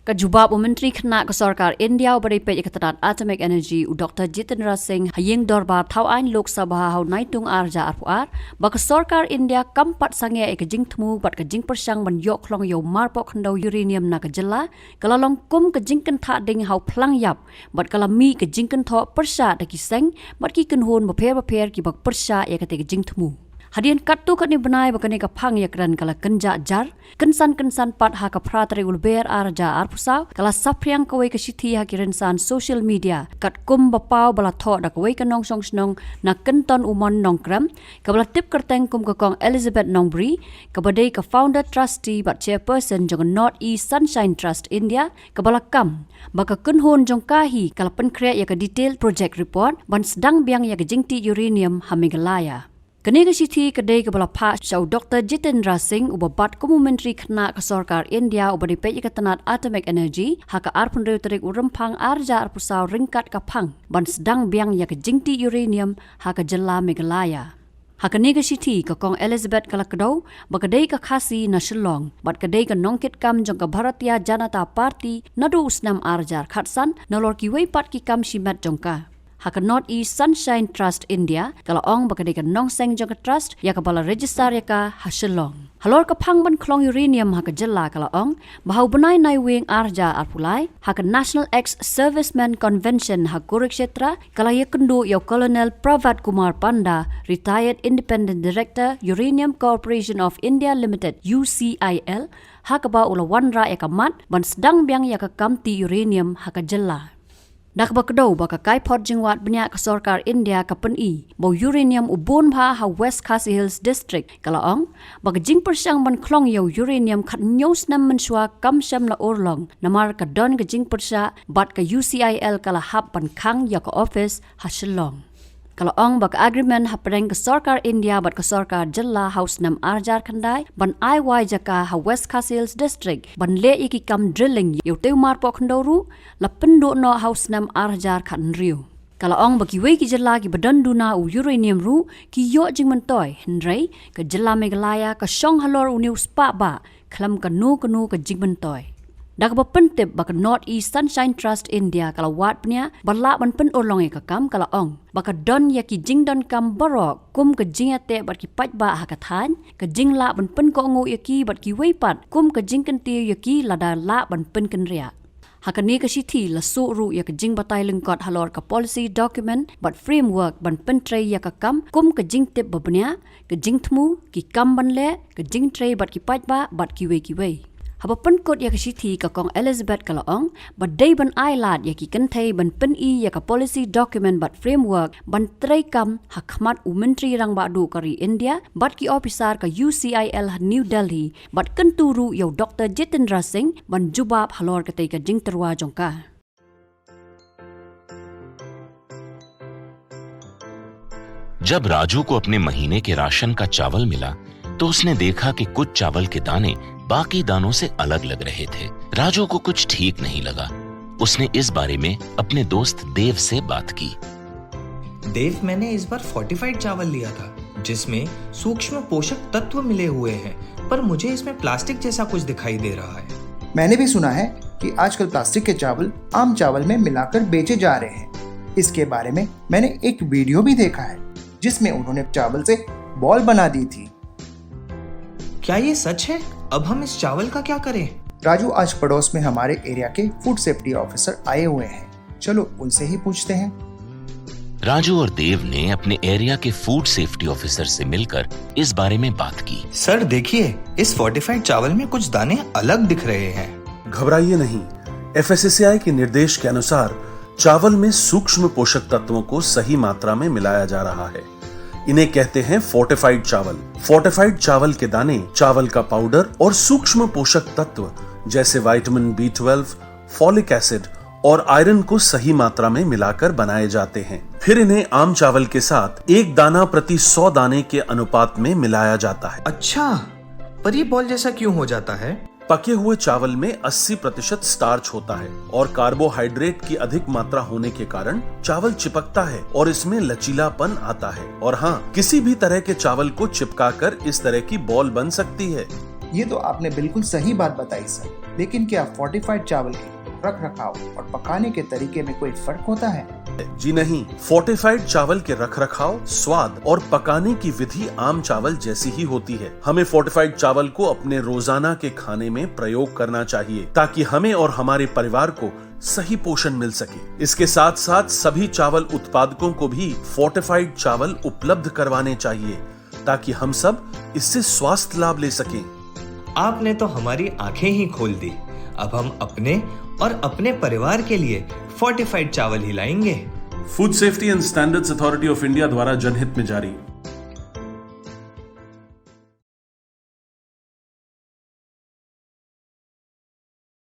Kajubab Menteri Kena ke Sarkar India beri pe Ikatan Atomic Energy Dr. Jitendra Singh hayeng dorbar thawaan Lok Sabha hau naitung arja arpuar bak Sarkar India kampat sange ke jing temu bat ke jing persang ban yok klong yo marpok khandau uranium na ke jela kalalong kum ke jing kan tha ding hau plang yap bat kalami ke jing kan tho persha da ki seng bat ki kan hon baper ki bak persha ya ke jing temu Hadian katu kat ni benai bakani ka phang yakran kala kenja jar kensan pat ha ka pratri ulber arja arpusau kala sapriang kawai ka sithi ha kirensan social media kat kum bapau bala tho da kawai ka nong song snong na kenton umon nong kram ka bala tip kerteng kum ka kong Elizabeth Nongbri ka badai ka founder trustee but chairperson jong North East Sunshine Trust India ka bala kam baka kunhon jong kahi kala penkrea ya ka detail project report ban sedang biang ya ka jingti uranium hamigalaya Kaniga sithi kedai kepala Pak Syau Dr. Jitendra Singh ubabat Kumu Menteri Kena ke Sarkar India ubadi pe Ikatan Atomic Energy haka arpun reu terik urempang arja arpusau ringkat kapang ban sedang biang ya ke jingti uranium haka jela Meghalaya. Haka niga sithi ka kong Elizabeth kalakadau bakadai ka khasi na Shillong bat kadai ka nongkit kam jong ka Bharatiya Janata Party nadu usnam arjar khatsan nalor ki wei pat ki kam shimat jongka. Haka North East Sunshine Trust India kala ong bakadai ka nong seng jong ka trust ya ka bala register ya ka Shillong. Halor ka phang ban klong uranium haka jela kala ong bahau benai nai wing arja arpulai haka National Ex-Servicemen Convention ha Kurukshetra kala ya kendu ya Colonel Pravat Kumar Panda retired Independent Director Uranium Corporation of India Limited UCIL haka ba ula wanra ya ka mat ban sedang biang ya ka kamti uranium haka jela. Dak bakdo baka kai pot jingwat banyak ke Sarkar India ka pen bau uranium ubon bha ha West Khasi Hills District kalaong baka jing persang ban klong yo uranium khat nyos nam mensua kam sham la orlong namar ka don ka jing persa bat ka UCIL kala hap ban khang ya ka office ha Shillong kalaong baka agreement ha preng ka Sarkar India bat ka Sarkar Jilla House nam arjar khandai ban IY jaka ha West Khasi Hills District ban le iki kam drilling yo teu mar po khandoru la pendo no house nam arjar khan riu kalaong baki wei ki jilla ki badan duna u uranium ru ki yo jing mantoy hendrai ka jilla Meghalaya ka shong halor u new spa ba khlam ka nu ka jing mantoy dak ba pentip baka North East Sunshine Trust India kala wat pnya bala ban pen olong e ka kam kala ong baka don ya ki jing don kam barok kum ka jing ate bat ki paj ba ha ka than ka jing la ban pen ko ngo ya ki bat ki wei pat kum ka jing kan ti ya ki la da la ban pen kan ria hakani ka sithi la so ru ya ka jing batai lengkot halor ka policy document but framework ban pen tray ya ka kam kum ka jing tip babnya ka jing thmu ki kam ban le ka jing tray bat ki paj ba bat ki wei haba penkot ya kesithi ka kong Elizabeth kalaong badai ban ailat ya ki kenthai ban pen ya ka policy document but framework ban trai kam hakmat u menteri rang ba du kari India bat ki officer ka UCIL New Delhi bat kenturu yo Dr. Jitendra Singh ban jubab halor katai ka jing terwa jongka जब राजू को अपने महीने के राशन का चावल मिला तो उसने देखा कि कुछ चावल के दाने बाकी दानों से अलग लग रहे थे। राजू को कुछ ठीक नहीं लगा। उसने इस बारे में अपने दोस्त देव से बात की। देव, मैंने इस बार फोर्टिफाइड चावल लिया था जिसमें सूक्ष्म पोषक तत्व मिले हुए हैं, पर मुझे इसमें प्लास्टिक जैसा कुछ दिखाई दे रहा है। मैंने भी सुना है कि आजकल प्लास्टिक के चावल आम चावल में मिलाकर बेचे जा रहे हैं। इसके बारे में मैंने एक वीडियो भी देखा है जिसमें उन्होंने चावल से बॉल बना दी थी। क्या ये सच है? अब हम इस चावल का क्या करें? राजू, आज पड़ोस में हमारे एरिया के फूड सेफ्टी ऑफिसर आए हुए हैं, चलो उनसे ही पूछते हैं। राजू और देव ने अपने एरिया के फूड सेफ्टी ऑफिसर से मिलकर इस बारे में बात की। सर देखिए, इस फोर्टिफाइड चावल में कुछ दाने अलग दिख रहे हैं। घबराइए नहीं, FSSAI के निर्देश के अनुसार चावल में सूक्ष्म पोषक तत्वों को सही मात्रा में मिलाया जा रहा है। इन्हें कहते हैं फोर्टिफाइड चावल। फोर्टिफाइड चावल के दाने चावल का पाउडर और सूक्ष्म पोषक तत्व जैसे विटामिन B12, फॉलिक एसिड और आयरन को सही मात्रा में मिलाकर बनाए जाते हैं। फिर इन्हें आम चावल के साथ 1 दाना प्रति 100 दाने के अनुपात में मिलाया जाता है। अच्छा, पर ये बॉल जैसा क्यों हो जाता है? पके हुए चावल में 80% स्टार्च होता है और कार्बोहाइड्रेट की अधिक मात्रा होने के कारण चावल चिपकता है और इसमें लचीलापन आता है। और हाँ, किसी भी तरह के चावल को चिपकाकर इस तरह की बॉल बन सकती है। ये तो आपने बिल्कुल सही बात बताई सर। लेकिन क्या फोर्टिफाइड चावल के रख रखाव और पकाने के तरीके में कोई फर्क होता है? जी नहीं, फोर्टिफाइड चावल के रखरखाव, स्वाद और पकाने की विधि आम चावल जैसी ही होती है। हमें फोर्टिफाइड चावल को अपने रोजाना के खाने में प्रयोग करना चाहिए ताकि हमें और हमारे परिवार को सही पोषण मिल सके। इसके साथ साथ सभी चावल उत्पादकों को भी फोर्टिफाइड चावल उपलब्ध करवाने चाहिए ताकि हम सब इससे स्वास्थ्य लाभ ले सकें। आपने तो हमारी आंखें ही खोल दी। अब हम अपने और अपने परिवार के लिए फोर्टिफाइड चावल ही लाएंगे। Food safety and standards authority of India द्वारा जनहित में जारी।